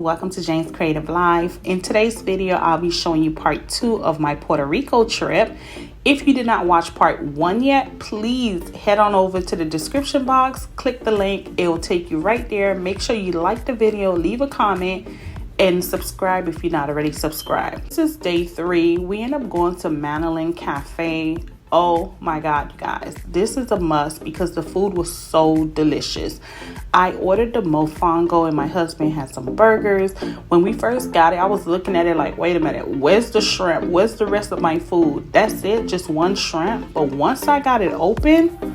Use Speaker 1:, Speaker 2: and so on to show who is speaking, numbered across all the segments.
Speaker 1: Welcome to Jane's Creative Life. In today's video, I'll be showing you part 2 of my Puerto Rico trip. If you did not watch part 1 yet, please head on over to the description box, click the link, it will take you right there. Make sure you like the video, leave a comment, and subscribe if you're not already subscribed. This is day 3. We end up going to Manilyn Cafe. Oh my God, you guys, this is a must because the food was so delicious. I ordered the mofongo and my husband had some burgers. When we first got it, I was looking at it like, wait a minute, where's the shrimp? Where's the rest of my food? That's it, just one shrimp. But once I got it open,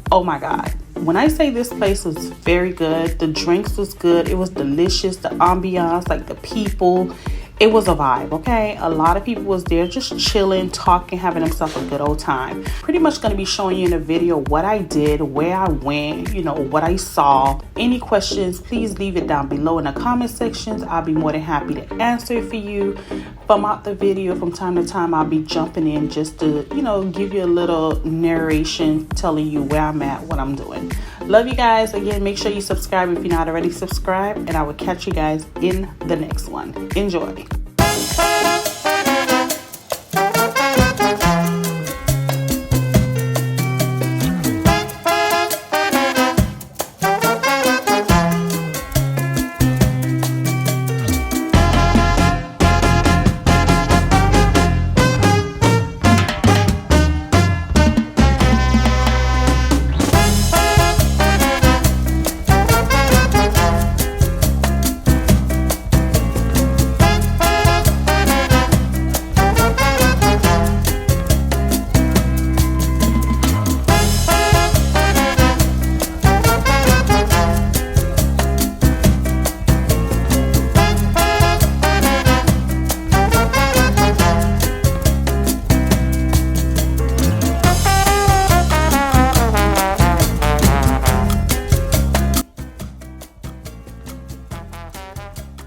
Speaker 1: oh my God. When I say this place was very good, the drinks was good, it was delicious, the ambiance, like the people, it was a vibe, okay? A lot of people was there just chilling, talking, having themselves a good old time. Pretty much going to be showing you in the video what I did, where I went, you know, what I saw. Any questions, please leave it down below in the comment sections. I'll be more than happy to answer it for you. Throughout the video, from time to time, I'll be jumping in just to, you know, give you a little narration, telling you where I'm at, what I'm doing. Love you guys. Again, make sure you subscribe if you're not already subscribed, and I will catch you guys in the next one. Enjoy.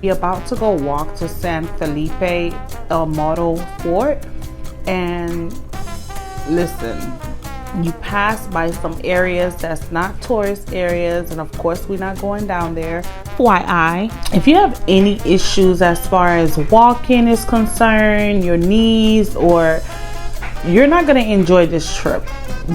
Speaker 1: We're about to go walk to San Felipe El Morro Fort, and listen, you pass by some areas that's not tourist areas, and of course we're not going down there. FYI, if you have any issues as far as walking is concerned, your knees, or you're not going to enjoy this trip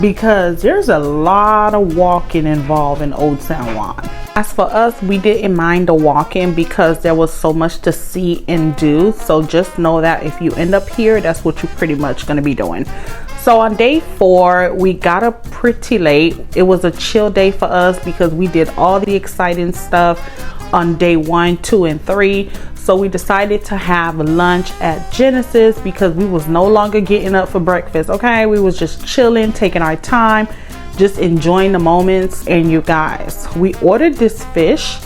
Speaker 1: because there's a lot of walking involved in Old San Juan. As for us, we didn't mind the walking because there was so much to see and do. So just know that if you end up here, that's what you're pretty much going to be doing. So on day 4, we got up pretty late. It was a chill day for us because we did all the exciting stuff on day 1, 2, and 3. So we decided to have lunch at Genesis because we was no longer getting up for breakfast. Okay, we was just chilling, taking our time, just enjoying the moments. And you guys, we ordered this fish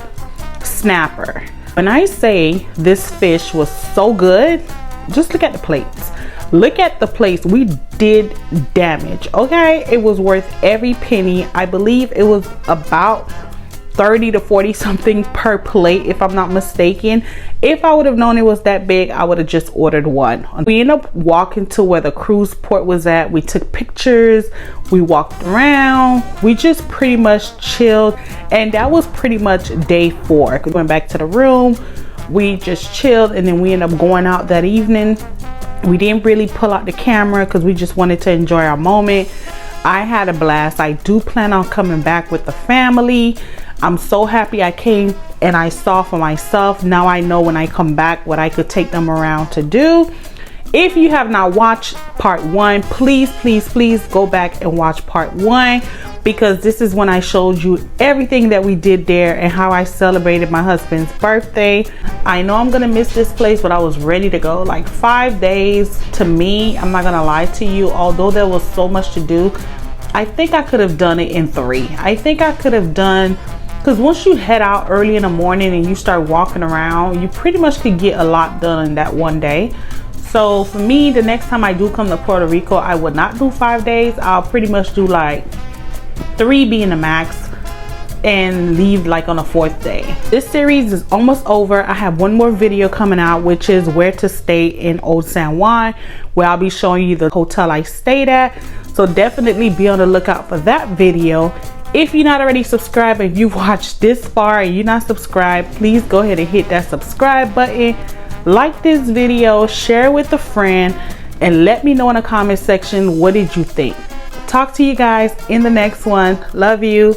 Speaker 1: snapper. When I say this fish was so good, just look at the plates. Look at the plates. We did damage, okay? It was worth every penny. I believe it was about 30 to 40 something per plate, if I'm not mistaken. If I would have known it was that big, I would have just ordered one. We ended up walking to where the cruise port was at. We took pictures, we walked around, we just pretty much chilled, and that was pretty much day 4. We went back to the room, we just chilled, and then we ended up going out that evening. We didn't really pull out the camera because we just wanted to enjoy our moment. I had a blast. I do plan on coming back with the family. I'm so happy I came and I saw for myself. Now I know when I come back what I could take them around to do. If you have not watched part 1, please go back and watch part 1 because this is when I showed you everything that we did there and how I celebrated my husband's birthday. I know I'm gonna miss this place, but I was ready to go. Like 5 days to me, I'm not gonna lie to you, although there was so much to do, I think I could have done it in 3. I think I could have done, because once you head out early in the morning and you start walking around, you pretty much could get a lot done in that one day. So for me, the next time I do come to Puerto Rico, I would not do 5 days. I'll pretty much do like 3 being the max and leave like on a 4th day. This series is almost over. I have one more video coming out, which is where to stay in Old San Juan, where I'll be showing you the hotel I stayed at. So definitely be on the lookout for that video. If you're not already subscribed, if you watched this far and you're not subscribed, please go ahead and hit that subscribe button, like this video, share with a friend, and let me know in the comment section, what did you think? Talk to you guys in the next one. Love you.